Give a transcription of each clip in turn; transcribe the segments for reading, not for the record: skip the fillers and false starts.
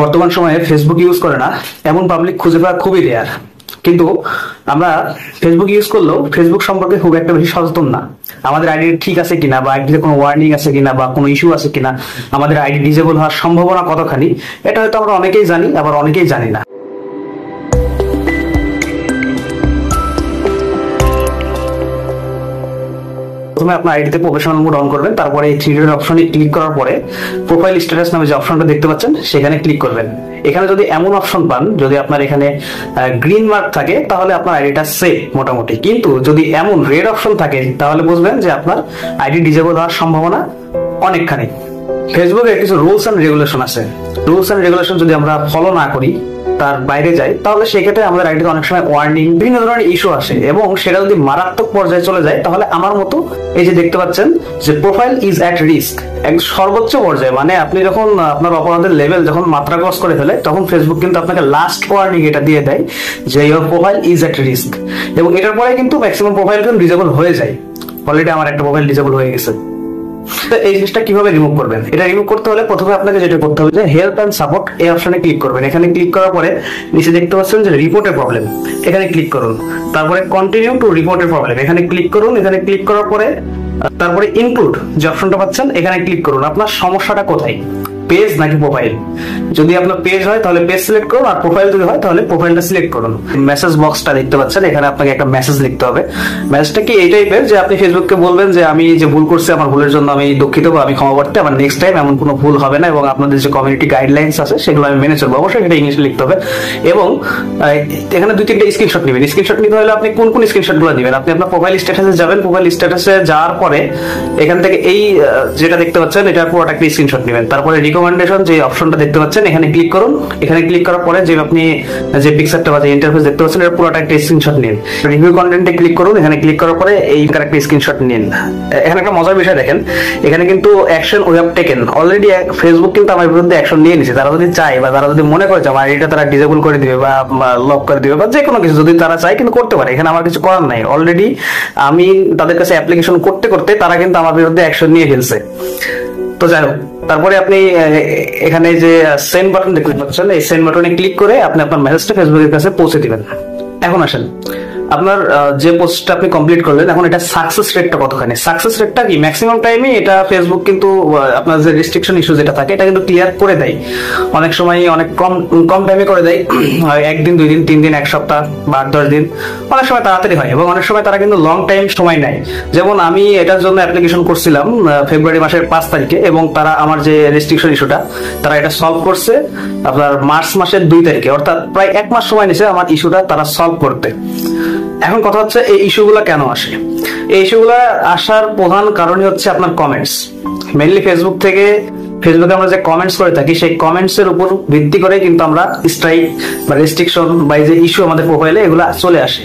বর্তমান সময়ে Facebook use করে না এমন পাবলিক খুঁজে পাওয়া খুবই রেয়ার। কিন্তু আমরা ফেসবুক ইউজ করলেও ফেসবুক সম্পর্কে খুব একটা বেশি সচেতন না। আমাদের আইডি ঠিক আছে কিনা, বা আইডিতে কোনো ওয়ার্নিং আছে কিনা, বা কোনো ইস্যু আছে কিনা, আমাদের আইডি ডিজেবল হওয়ার সম্ভাবনা কতখানি, এটা হয়তো আমরা অনেকেই জানি, আবার অনেকেই জানি না। প্রথমে আপনার আইডিতে প্রফেশনাল মোড অন করবেন, তারপরে এই থ্রি ডট অপশনে ক্লিক করার পরে প্রোফাইল স্ট্যাটাস নামে যে অপশনটা দেখতে পাচ্ছেন সেখানে ক্লিক করবেন। এখানে যদি এমন অপশন পান, যদি আপনার এখানে গ্রিন মার্ক থাকে তাহলে আপনার আইডিটা সেফ মোটামুটি, কিন্তু যদি এমন রেড অপশন থাকে তাহলে বুঝবেন যে আপনার আইডি ডিজেবল হওয়ার সম্ভাবনা অনেকখানি। ফেসবুকের কিছু রুলস এন্ড রেগুলেশন আছে। রুলস এন্ড রেগুলেশন যদি আমরা ফলো না করি, তার বাইরে যাই, তাহলে সেক্ষেত্রে আমাদের আইডিতে অনেক সময় ওয়ার্নিং, বিভিন্ন ধরনের ইস্যু আসে, এবং সেটা যদি মারাত্মক পর্যায়ে চলে যায় তাহলে আমার মতো এই যে দেখতে পাচ্ছেন যে প্রোফাইল ইজ অ্যাট রিস্ক, এক সর্বোচ্চ পর্যায়ে, মানে আপনি যখন আপনার অপরাধের লেভেল যখন মাত্রা ক্রস করে ফেলে তখন ফেসবুক কিন্তু আপনাকে লাস্ট ওয়ার্নিং এটা দিয়ে দেয় যে your profile is at risk. এবং এটার পরে কিন্তু ম্যাক্সিমাম প্রোফাইল কিন্তু ডিজেবল হয়ে যায়। অলরেডি আমার একটা প্রোফাইল ডিজেবল হয়ে গেছে। এই জিনিসটা কিভাবে রিমুভ করবেন? এটা রিমুভ করতে হলে প্রথমে আপনাকে যেটা করতে হবে যে হেল্প এন্ড সাপোর্ট এই অপশনে ক্লিক করবেন। এখানে ক্লিক করার পরে নিচে দেখতে পাচ্ছেন যে রিপোর্টের প্রবলেম, এখানে ক্লিক করুন। তারপরে কন্টিনিউ টু রিপোর্টের প্রবলেম, এখানে ক্লিক করুন। এখানে ক্লিক করার পরে তারপরে ইনক্লুড যে অপশনটা পাচ্ছেন এখানে ক্লিক করুন। আপনার সমস্যাটা কোথায়, পেজ নাকি প্রোফাইল? যদি আপনার পেজ হয় তাহলে পেজ সিলেক্ট করুন, আর প্রোফাইল যদি হয় তাহলে প্রোফাইলটা সিলেক্ট করুন। মেসেজ বক্সটা দেখতে পাচ্ছেন, এখানে আপনাকে একটা মেসেজ লিখতে হবে। মেসেজটা কি এই টাইপের যে আপনি ফেসবুককে বলবেন যে আমি যে ভুল করছি, আমার ভুলের জন্য আমি দুঃখিত বা আমি ক্ষমা করতে, আমার নেক্সট টাইম এমন কোনো ভুল হবে না, এবং আপনাদের যে কমিউনিটি গাইডলাইন্স আছে সেগুলো আমি মেনে চলবো। অবশ্যই এটা ইংলিশে লিখতে হবে। এবং এখানে 2-3টা স্ক্রিনশট নেবেন। স্ক্রিনশট নিতে হলে আপনি কোন কোন স্ক্রিনশট গুলো দিবেন? আপনি আপনার প্রোফাইল স্ট্যাটাসে যাবেন, প্রোফাইল স্ট্যাটাসে যাওয়ার পরে এখান থেকে এই যেটা দেখতে পাচ্ছেন এটা পুরোটা একটা স্ক্রিনশট নেবেন। তারপরে রিকমেন্ডেশন যে অপশনটা দেখতে পাচ্ছেন এখানে ক্লিক করুন। এখানে ক্লিক করার পরে যে আপনি যে পিকচারটা বা যে ইন্টারফেস দেখতে পাচ্ছেন এটা পুরোটা একটা স্ক্রিনশট নিন। রিভিউ কন্টেন্টে ক্লিক করুন। এখানে ক্লিক করার পরে এই একটা স্ক্রিনশট নিন। এখানে একটা মজার বিষয় দেখেন, এখানে কিন্তু action we have taken, already Facebook কিন্তু আমার বিরুদ্ধে অ্যাকশন নিয়ে নিছে। তারা যদি চায় বা তারা যদি মনে করে যে আমার এটা তারা ডিসেবল করে দিবে বা লক করে দিবে বা যে কোনো কিছু যদি তারা চায় কিন্তু করতে পারে, এখানে আমার কিছু করার নাই। অলরেডি আমি তাদের কাছে অ্যাপ্লিকেশন করতে করতে তারা কিন্তু আমার বিরুদ্ধে অ্যাকশন নিয়ে ফেলছে। তো যাই হোক, তারপরে আপনি এখানে যে সেন্ড বাটন দেখতে পাচ্ছেন, এই সেন্ড বাটনে ক্লিক করে আপনি আপনার মেসেজটা ফেসবুকের কাছে পৌঁছে দিবেন। এখন আসেন, আপনার যে পোস্টটা আপনি কমপ্লিট করলেন, এখন এটা সাকসেস রেটটা কতখানি? সাকসেস রেটটা কি ম্যাক্সিমাম টাইমে এটা ফেসবুক কিন্তু আপনার যে রেস্ট্রিকশন ইস্যু যেটা থাকে এটা কিন্তু ক্লিয়ার করে দেয়। অনেক সময় অনেক কম টাইমে করে দেয়, 1 দিন 2 দিন 3 দিন 1 সপ্তাহ বা 10 দিন, অনেক সময় তাড়াতাড়ি হয়, এবং অনেক সময় তারা কিন্তু লং টাইম সময় নেয়। যেমন আমি এটার জন্য অ্যাপ্লিকেশন করছিলাম ফেব্রুয়ারি মাসের 5 তারিখে, এবং তারা আমার যে রেস্ট্রিকশন ইস্যুটা তারা এটা সলভ করছে আপনার মার্চ মাসের 2 তারিখে, অর্থাৎ প্রায় 1 মাস সময় নিয়েছে আমার ইস্যুটা তারা সলভ করতে। এখন কথা হচ্ছে এই ইস্যুগুলো কেন আসে? এই ইস্যুগুলো আসার প্রধান কারণই হচ্ছে আপনার কমেন্টস। মেইনলি ফেসবুকে আমরা যে কমেন্টস করে থাকি সেই কমেন্টস এর উপর ভিত্তি করে কিন্তু আমরা স্ট্রাইক বা রেস্ট্রিকশন বা এই যে ইস্যু আমাদের প্রোফাইলে এগুলো চলে আসে।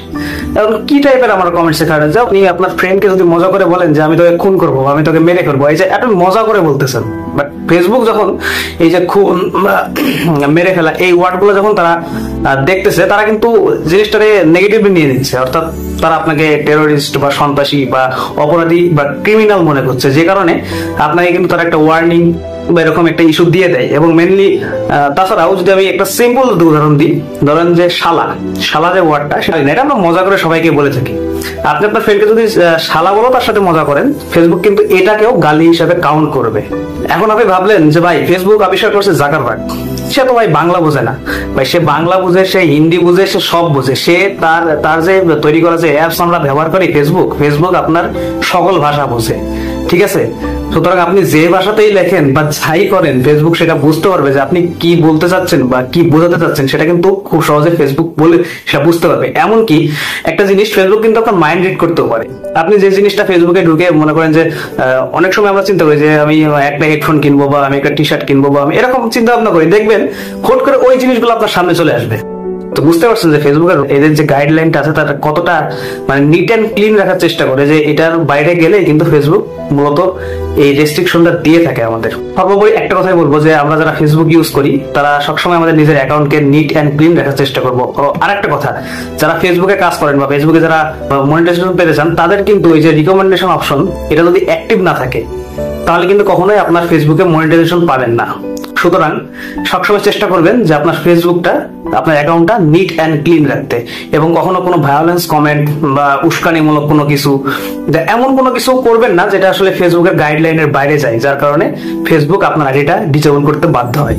এখন কি টাইপের আমার কমেন্টস এখানে যাও, আপনি আপনার ফ্রেন্ডকে যদি মজা করে বলেন যে আমি তোকে খুন করবো, আমি তোকে মেরে ফেলবো, এই যে আপনি মজা করে বলতেছেন, বাট ফেসবুক যখন এই যে খুন মেরে ফেলা এই ওয়ার্ডগুলো যখন তারা দেখতেছে, তারা কিন্তু জিনিসটাকে নেগেটিভলি নিয়ে নিচ্ছে, অর্থাৎ তারা আপনাকে টেরোরিস্ট বা সন্ত্রাসী বা অপরাধী বা ক্রিমিনাল মনে করছে, যে কারণে আপনাকে কিন্তু তারা একটা ওয়ার্নিং বা এরকম একটা ইস্যু দিয়ে দেয়। এবং মেনলি তাছাড়াও যদি আমি একটা সিম্পল উদাহরণ দিই, ধরেন যে শালা যে ওয়ার্ডটা, এটা আমরা মজা করে সবাইকে বলে থাকি। আপনি আপনার ফ্রেন্ডকে যদি শালা বলো, তার সাথে মজা করেন, ফেসবুক কিন্তু এটাকেও গালি হিসাবে কাউন্ট করবে। এখন আপনি ভাবলেন যে ভাই ফেসবুক আবিষ্কার করছে জাকারবার্গ, সে তো ভাই বাংলা বোঝে না। ভাই সে বাংলা বুঝে, সে হিন্দি বুঝে, সে সব বুঝে। সে তার যে তৈরি করা যে অ্যাপস আমরা ব্যবহার করি ফেসবুক আপনার সকল ভাষা বোঝে, ঠিক আছে? সুতরাং আপনি যে ভাষাতেই লেখেন বা যাই করেন, ফেসবুক সেটা বুঝতে পারবে যে আপনি কি বলতে চাচ্ছেন বা কি বোঝাতে চাচ্ছেন, সেটা কিন্তু খুব সহজে ফেসবুক বলে সেটা বুঝতে পারবে। এমনকি একটা জিনিস ফেসবুক কিন্তু আপনার মাইন্ড রিড করতেও পারে। আপনি যে জিনিসটা ফেসবুকে ঢুকে মনে করেন যে অনেক সময় আমরা চিন্তা করি যে আমি একটা হেডফোন কিনবো বা আমি একটা টি শার্ট কিনবো বা আমি এরকম চিন্তা ভাবনা করি, দেখবেন হুট করে ওই জিনিসগুলো আপনার সামনে চলে আসবে। তো বুঝতে পারছেন যে ফেসবুকের এদের যে গাইডলাইনটা আছে তারা কতটা মানে নিট অ্যান্ড ক্লিন রাখার চেষ্টা করে, যে এটার বাইরে গেলে কিন্তু ফেসবুক মূলত এই রেস্ট্রিকশনটা দিয়ে থাকে আমাদের। সর্বোপরি একটা কথাই বলবো যে আমরা যারা ফেসবুক ইউজ করি তারা সবসময় আমাদের নিজের অ্যাকাউন্টকে নিট অ্যান্ড ক্লিন রাখার চেষ্টা করবো। আর একটা কথা, যারা ফেসবুকে কাজ করেন বা ফেসবুকে যারা মনিটাইজেশন পেতে চান, তাদের কিন্তু এই যে রিকমেন্ডেশন অপশন এটা যদি অ্যাক্টিভ না থাকে তাহলে কিন্তু কখনোই আপনার ফেসবুকে মনিটাইজেশন পাবেন না। সুতরাং সবসময় চেষ্টা করবেন যে আপনার ফেসবুকটা, আপনার অ্যাকাউন্টটা নিট অ্যান্ড ক্লিন রাখতে, এবং কখনো কোনো ভায়োলেন্স কমেন্ট বা উস্কানিমূলক কোনো কিছু, এমন কোনো কিছু করবেন না যেটা আসলে ফেসবুকের গাইডলাইনের বাইরে যায়, যার কারণে ফেসবুক আপনার আইডিটা ডিসেবল করতে বাধ্য হয়।